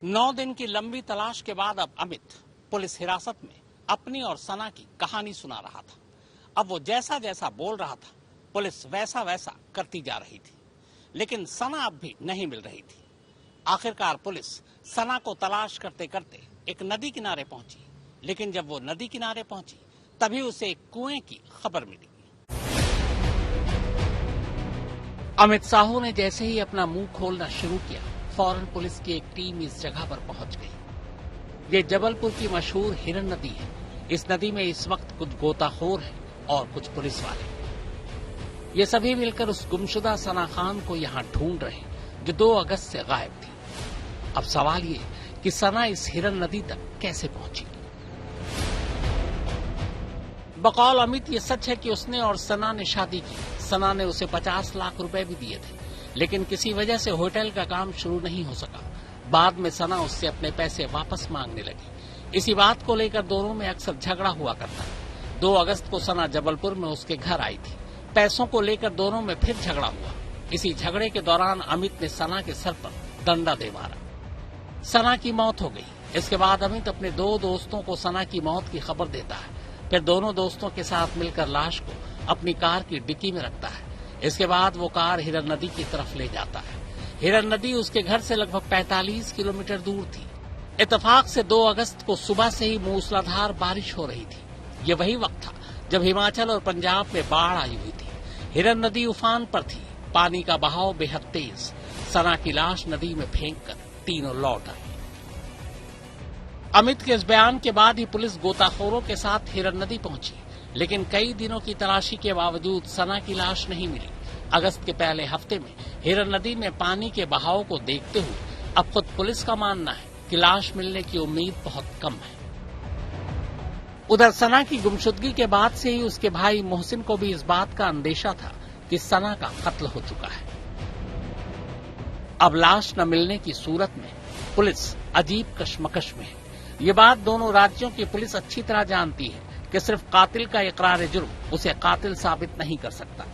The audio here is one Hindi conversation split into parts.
9 दिन की लंबी तलाश के बाद अब अमित पुलिस हिरासत में अपनी और सना की कहानी सुना रहा था। अब वो जैसा जैसा बोल रहा था पुलिस वैसा वैसा करती जा रही थी, लेकिन सना अब भी नहीं मिल रही थी। आखिरकार पुलिस सना को तलाश करते करते एक नदी किनारे पहुंची, लेकिन जब वो नदी किनारे पहुंची तभी उसे एक कुएं की खबर मिली। अमित साहू ने जैसे ही अपना मुंह खोलना शुरू किया, फौरन पुलिस की एक टीम इस जगह पर पहुंच गई। ये जबलपुर की मशहूर हिरन नदी है। इस नदी में इस वक्त कुछ गोताखोर हैं और कुछ पुलिस वाले। ये सभी मिलकर उस गुमशुदा सना खान को यहाँ ढूंढ रहे हैं जो 2 अगस्त से गायब थी। अब सवाल ये कि सना इस हिरन नदी तक कैसे पहुंची। बकौल अमित ये सच है कि उसने और सना ने शादी की। सना ने उसे 50 लाख रुपए भी दिए थे, लेकिन किसी वजह से होटल का काम शुरू नहीं हो सका। बाद में सना उससे अपने पैसे वापस मांगने लगी। इसी बात को लेकर दोनों में अक्सर झगड़ा हुआ करता। 2 अगस्त को सना जबलपुर में उसके घर आई थी। पैसों को लेकर दोनों में फिर झगड़ा हुआ। इसी झगड़े के दौरान अमित ने सना के सर पर डंडा दे मारा। सना की मौत हो गई। इसके बाद अमित अपने 2 दोस्तों को सना की मौत की खबर देता है। फिर दोनों दोस्तों के साथ मिलकर लाश को अपनी कार की डिक्की में रखता है। इसके बाद वो कार हिरन नदी की तरफ ले जाता है। हिरन नदी उसके घर से लगभग 45 किलोमीटर दूर थी। इत्तेफाक से 2 अगस्त को सुबह से ही मूसलाधार बारिश हो रही थी। ये वही वक्त था जब हिमाचल और पंजाब में बाढ़ आई हुई थी। हिरन नदी उफान पर थी। पानी का बहाव बेहद तेज। सना की लाश नदी में फेंककर तीनों लौट आए। अमित के इस बयान के बाद ही पुलिस गोताखोरों के साथ हिरन नदी पहुंची, लेकिन कई दिनों की तलाशी के बावजूद सना की लाश नहीं मिली। अगस्त के पहले हफ्ते में हिरन नदी में पानी के बहाव को देखते हुए अब खुद पुलिस का मानना है कि लाश मिलने की उम्मीद बहुत कम है। उधर सना की गुमशुदगी के बाद से ही उसके भाई मोहसिन को भी इस बात का अंदेशा था कि सना का कत्ल हो चुका है। अब लाश न मिलने की सूरत में पुलिस अजीब कशमकश में है। ये बात दोनों राज्यों की पुलिस अच्छी तरह जानती है कि सिर्फ कातिल का इकरार जुर्म उसे कातिल साबित नहीं कर सकता।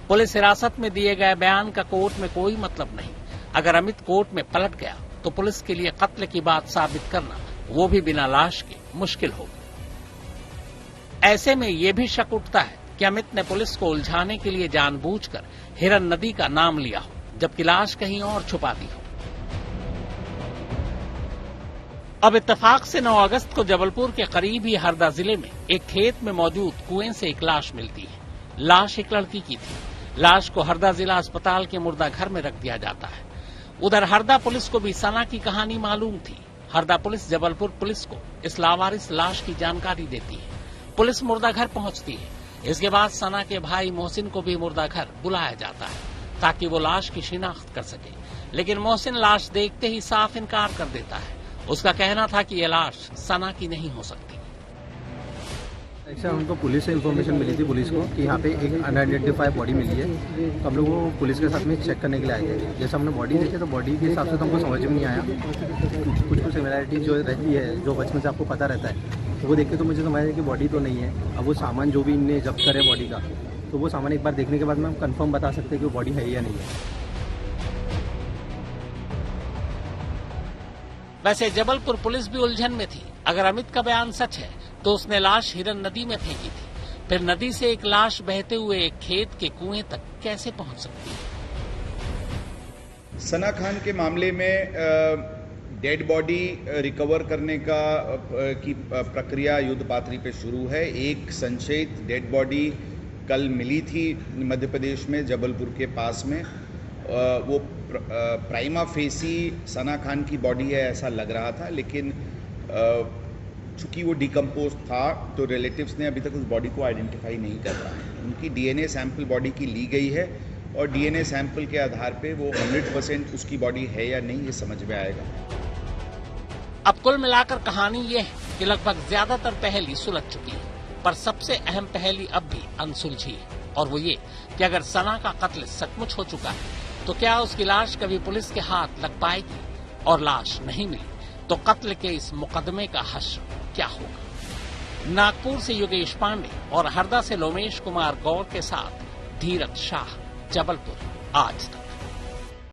पुलिस हिरासत में दिए गए बयान का कोर्ट में कोई मतलब नहीं। अगर अमित कोर्ट में पलट गया तो पुलिस के लिए कत्ल की बात साबित करना, वो भी बिना लाश के, मुश्किल होगा। ऐसे में ये भी शक उठता है कि अमित ने पुलिस को उलझाने के लिए जानबूझकर हिरन नदी का नाम लिया हो, जबकि लाश कहीं और छुपा दी हो। अब इत्तेफाक से 9 अगस्त को जबलपुर के करीब ही हरदा जिले में एक खेत में मौजूद कुएं से एक लाश मिलती है। लाश एक लड़की की थी। लाश को हरदा जिला अस्पताल के मुर्दा घर में रख दिया जाता है। उधर हरदा पुलिस को भी सना की कहानी मालूम थी। हरदा पुलिस जबलपुर पुलिस को इस लावारिस लाश की जानकारी देती है। पुलिस मुर्दा घर पहुंचती है। इसके बाद सना के भाई मोहसिन को भी मुर्दा घर बुलाया जाता है ताकि वो लाश की शिनाख्त कर सके, लेकिन मोहसिन लाश देखते ही साफ इनकार कर देता है। उसका कहना था कि यह लाश सना की नहीं हो सकती। अच्छा, हमको पुलिस से इन्फॉर्मेशन मिली थी पुलिस को कि यहाँ पे एक अनआइडेंटिफाइड बॉडी मिली है। तो हम लोग वो पुलिस के साथ में चेक करने के लिए आए थे। जैसे हमने बॉडी देखी तो बॉडी के हिसाब से तो हमको समझ में नहीं आया। कुछ सिमिलैरिटी जो रहती है, जो बचपन से आपको पता रहता है, तो वो देख के तो मुझे समझ आया कि बॉडी तो नहीं है। अब वो सामान जो भी इनने जब्त करे बॉडी का, तो वो सामान एक बार देखने के बाद में हम कन्फर्म बता सकते हैं कि वो बॉडी है या नहीं है। वैसे जबलपुर पुलिस भी उलझन में थी। अगर अमित का बयान सच है तो उसने लाश हिरन नदी में फेंकी थी। फिर नदी से एक लाश बहते हुए एक खेत के कुएं तक कैसे पहुंच सकती है। सना खान के मामले में डेड बॉडी रिकवर करने की प्रक्रिया युद्ध पाथरी पे शुरू है। एक संशयित डेड बॉडी कल मिली थी मध्य प्रदेश में जबलपुर के पास में। वो प्राइमा फेसी सना खान की बॉडी है ऐसा लग रहा था, लेकिन चूंकि वो डिकम्पोज था तो रिलेटिव्स ने अभी तक उस बॉडी को आइडेंटिफाई नहीं कर रहा है। उनकी डीएनए सैंपल बॉडी की ली गई है और डीएनए सैंपल के आधार पे वो 100% उसकी बॉडी है या नहीं ये समझ में आएगा। अब कुल मिलाकर कहानी ये है कि लगभग ज्यादातर पहेली सुलझ चुकी है, पर सबसे अहम पहेली अब भी अनसुलझी है, और वो ये कि अगर सना का कत्ल सचमुच हो चुका है तो क्या उसकी लाश कभी पुलिस के हाथ लग पाएगी, और लाश नहीं मिली तो कत्ल के इस मुकदमे का हश्र क्या होगा। नागपुर से योगेश पांडे और हरदा से लोमेश कुमार गौर के साथ धीरज शाह, जबलपुर, आज तक।